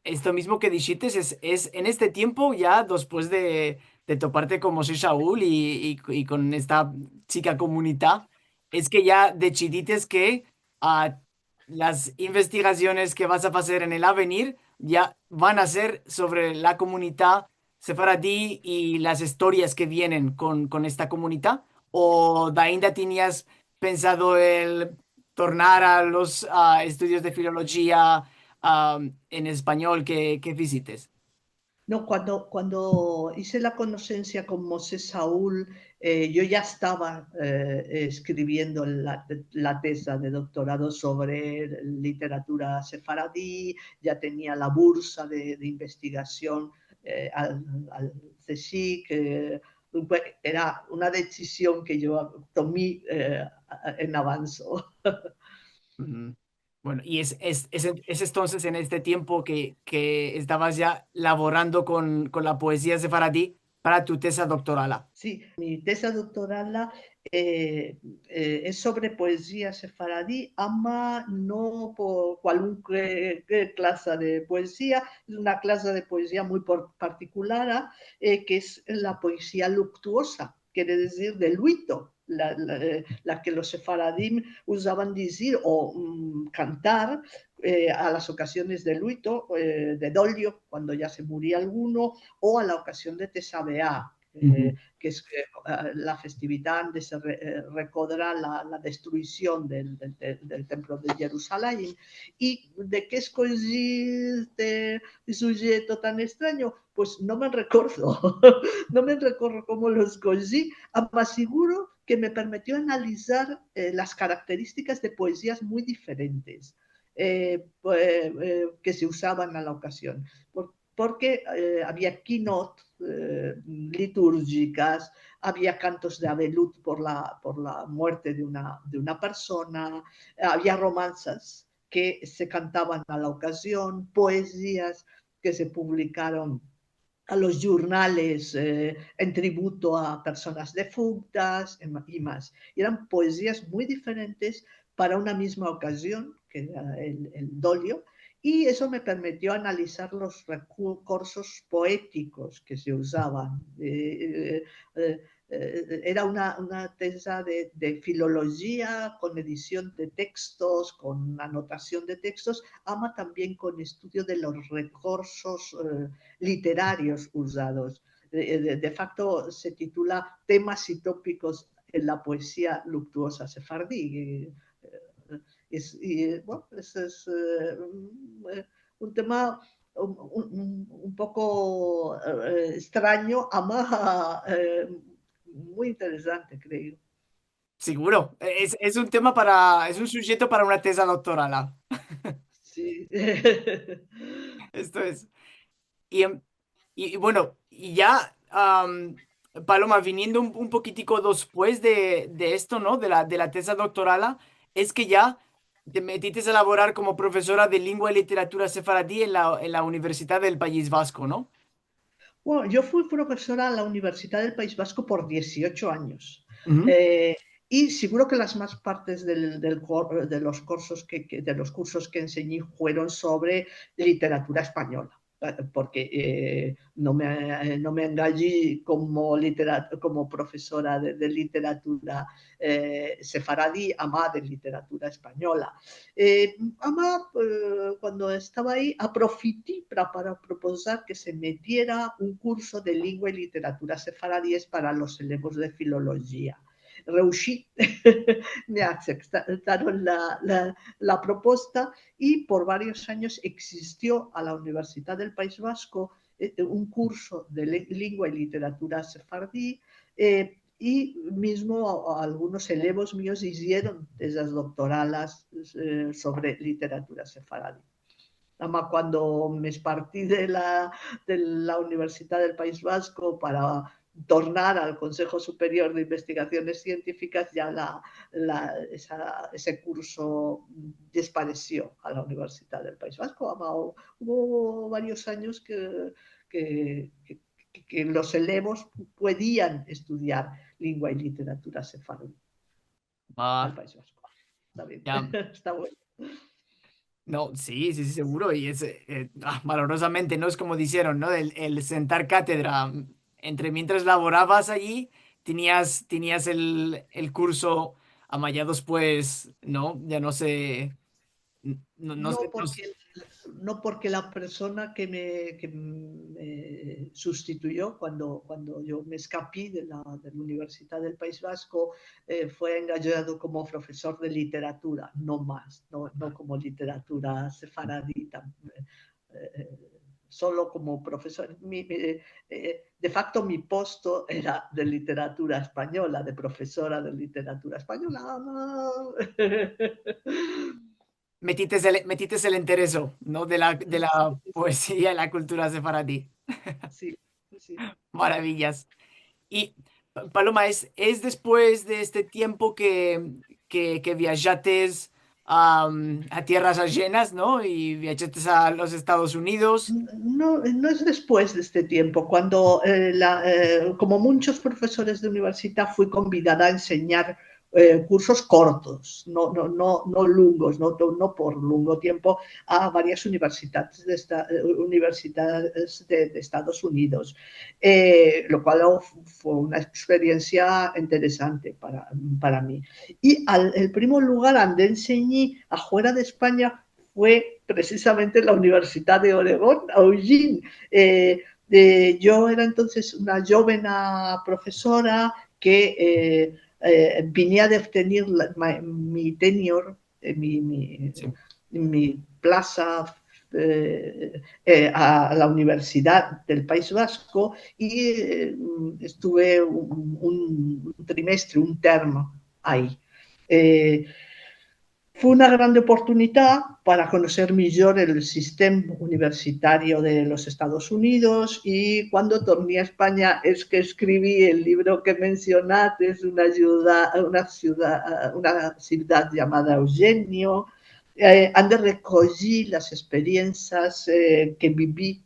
esto mismo que dijiste es en este tiempo ya después de toparte como soy Saúl y con esta chica comunidad, es que ya decidiste que las investigaciones que vas a hacer en el avenir ya van a ser sobre la comunidad sefaradí y las historias que vienen con esta comunidad, o de ainda tenías pensado el tornar a los estudios de filología en español que visites. No, cuando hice la conocencia con Mosé Saúl, yo ya estaba escribiendo la tesa de doctorado sobre literatura sefaradí, ya tenía la bursa de investigación al CSIC. Era una decisión que yo tomé en avanzo. Ujú. Bueno, y es entonces en este tiempo que estabas ya laborando con la poesía sefaradí para tu tesis doctoral. Sí, mi tesis doctoral es sobre poesía sefaradí, ama no por cualquier clase de poesía, es una clase de poesía muy particular, que es la poesía luctuosa, quiere decir de luito, la que los sefaradim usaban decir o cantar a las ocasiones de luito, de dolio, cuando ya se moría alguno, o a la ocasión de Tesabeá, Ujú. que es la festividad donde se recordra la destrucción del templo de Jerusalén. ¿Y de qué es este sujeto tan extraño? Pues no me recuerdo, no me recuerdo cómo lo escogí, más seguro que me permitió analizar las características de poesías muy diferentes que se usaban a la ocasión. Porque había keynote litúrgicas, había cantos de Abelut por la muerte de una persona, había romanzas que se cantaban a la ocasión, poesías que se publicaron a los jornales en tributo a personas defuntas y más. Y eran poesías muy diferentes para una misma ocasión, que era el dolio, y eso me permitió analizar los recursos poéticos que se usaban. Era una tesa de filología con edición de textos, con anotación de textos, ama también con estudio de los recursos literarios usados. De facto se titula Temas y tópicos en la poesía luctuosa sefardí. Bueno, ese es un tema un poco extraño, ama muy interesante, creo. Seguro. Es un es un sujeto para una tesis doctoral. Sí. Esto es. Y, y bueno, y ya, Paloma, viniendo un poquitico después de esto, ¿no? De la tesis doctoral, es que ya te metiste a laborar como profesora de lengua y literatura sefaradí en la Universidad del País Vasco, ¿no? Bueno, yo fui profesora en la Universidad del País Vasco por 18 años. Ujú. Eh, y seguro que las más partes de los de los cursos que enseñé fueron sobre literatura española, porque no me engañé como profesora de literatura sefaradí, ama de literatura española. Cuando estaba ahí, aprofité para proponer que se metiera un curso de lengua y literatura sefaradíes para los elevos de filología. Reushí, me aceptaron la propuesta y por varios años existió a la Universidad del País Vasco un curso de lengua y literatura sefardí y mismo algunos elevos míos hicieron esas doctorales sobre literatura sefaradí. Además, cuando me partí de la Universidad del País Vasco para tornar al Consejo Superior de Investigaciones Científicas, ya ese curso desapareció a la Universidad del País Vasco. Además, hubo varios años que, que, que los elevos podían estudiar lengua y literatura sefardí al Ah, País Vasco. Está bien, ya. está bueno. No, sí, sí, sí, seguro. Y es, valorosamente, ¿no? Es como dijeron, ¿no? El sentar cátedra. Entre mientras laborabas allí, tenías el curso ya después, ¿no? Ya no sé, no No sé, porque, no porque la persona que me sustituyó cuando yo me escapé de la Universidad del País Vasco fue engallado como profesor de literatura, no más, no como literatura sefaradita. Eh, Solo como profesor. De facto, mi puesto era de literatura española, de profesora de literatura española. metites el intereso, ¿no? De la poesía y la cultura sefaradí. Sí, sí. Maravillas. Y Paloma, es después de este tiempo que viajates a tierras ajenas, ¿no? Y viajates a los Estados Unidos. No, no es después de este tiempo, cuando, como muchos profesores de universidad, fui convidada a enseñar cursos cortos, no lungos, no por lungo tiempo, a varias universidades de Estados Unidos, lo cual fue una experiencia interesante para mí. Y el primer lugar donde enseñé afuera de España fue precisamente la Universidad de Oregón, a Eugene. Yo era entonces una joven profesora que venía de obtener mi tenure, Sí. mi plaza a la Universidad del País Vasco y estuve un trimestre, un termo ahí. Eh, Fue una gran oportunidad para conocer mejor el sistema universitario de los Estados Unidos y cuando torné a España es que escribí el libro que mencionaste, es una ciudad llamada Eugenio, donde recogí las experiencias que viví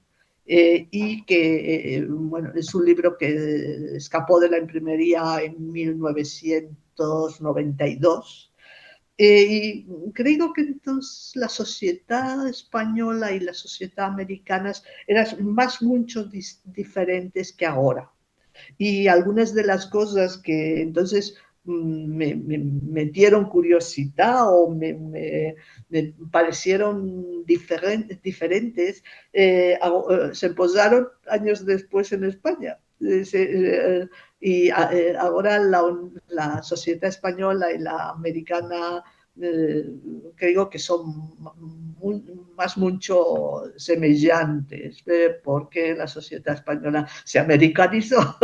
y que, bueno, es un libro que escapó de la imprimería en 1992 y creo que entonces la sociedad española y la sociedad americana eran más mucho diferentes que ahora. Y algunas de las cosas que entonces me metieron curiosidad o me parecieron diferentes, se posaron años después en España. Y ahora la sociedad española y la americana creo que son más mucho semejantes, porque la sociedad española se americanizó,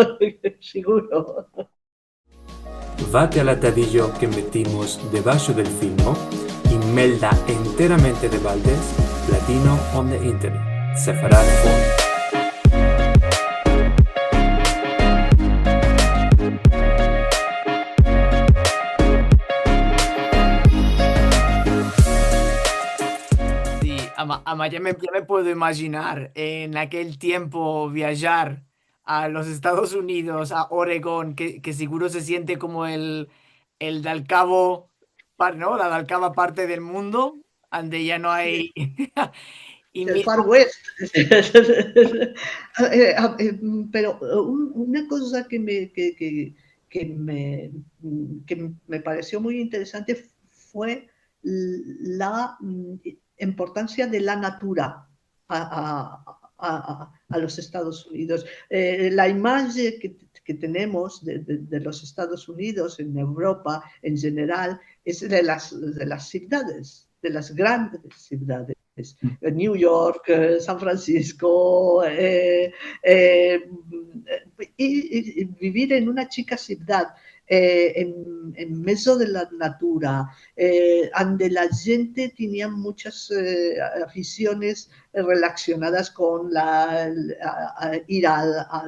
seguro. Vate all'ataviglio che mettimos debajo del filmo in melda enteramente de Valdés, latino on the internet. Sefarad Phone. Sí, ya me puedo imaginar en aquel tiempo viajar a los Estados Unidos, a Oregón, que seguro se siente como el Dalcabo, ¿no? La Dalcaba parte del mundo, donde ya no Sí, hay. Y del mira, Far West. Pero una cosa que me pareció muy interesante fue la importancia de la natura a los Estados Unidos. La imagen que tenemos de los Estados Unidos en Europa en general es de las ciudades, de las grandes ciudades. New York, San Francisco, y vivir en una chica ciudad en medio de la natura, donde la gente tenía muchas aficiones relacionadas con ir a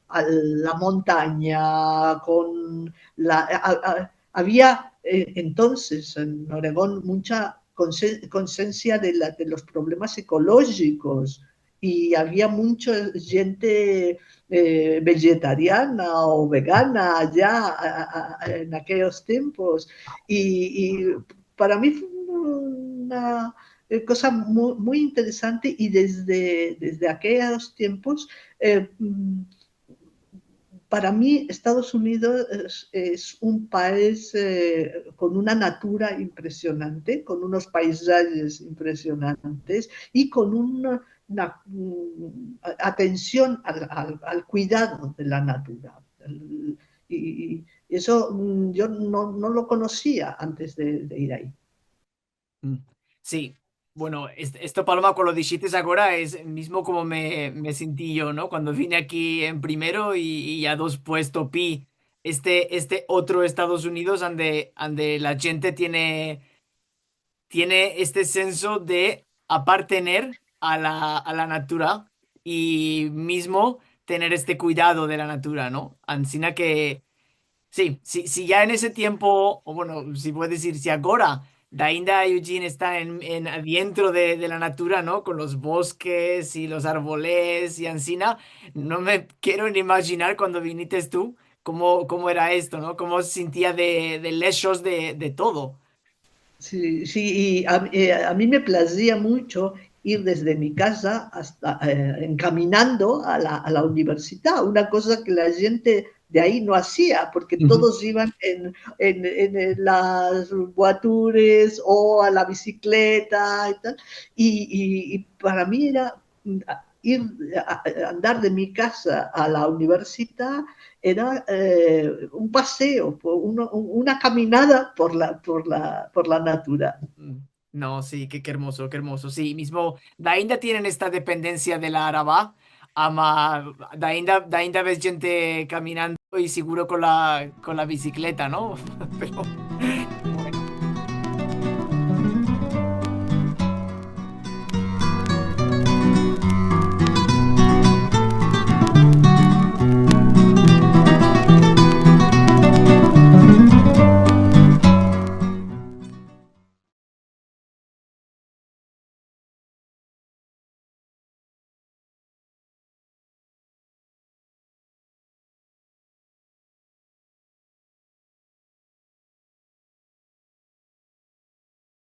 la montaña, había entonces en Oregón mucha conciencia de los problemas ecológicos y había mucha gente vegetariana o vegana allá en aquellos tiempos y para mí una cosa muy interesante y desde aquellos tiempos para mí Estados Unidos es un país con una natura impresionante, con unos paisajes impresionantes y con una atención al cuidado de la natura. Y eso yo no lo conocía antes de ir ahí. Mm. Sí, bueno, esto Paloma, con lo dijiste ahora, es mismo como me sentí yo, ¿no? Cuando vine aquí en primero y ya después topí este otro Estados Unidos donde la gente tiene este senso de apartener a la natura y mismo tener este cuidado de la natura, ¿no? Ancina que sí, sí, si ya en ese tiempo, o bueno, si puedes decir, si ahora Dainda y Eugene están adentro de la natura, ¿no? Con los bosques y los árboles y encina, no me quiero ni imaginar cuando viniste tú cómo era esto, ¿no? Cómo se sentía de lejos de todo. Sí, sí, y a mí me placía mucho ir desde mi casa hasta encaminando a la universidad, una cosa que la gente de ahí no hacía, porque Ujú. todos iban en las guatures o a la bicicleta y tal. Y para mí era ir andar de mi casa a la universidad era un paseo, una caminada por la natura. Mm. No, sí, qué hermoso, qué hermoso. Sí, mismo, Dainda tienen esta dependencia de la Araba, ama, Dainda ves gente caminando y seguro con la bicicleta, ¿no? Pero, bueno.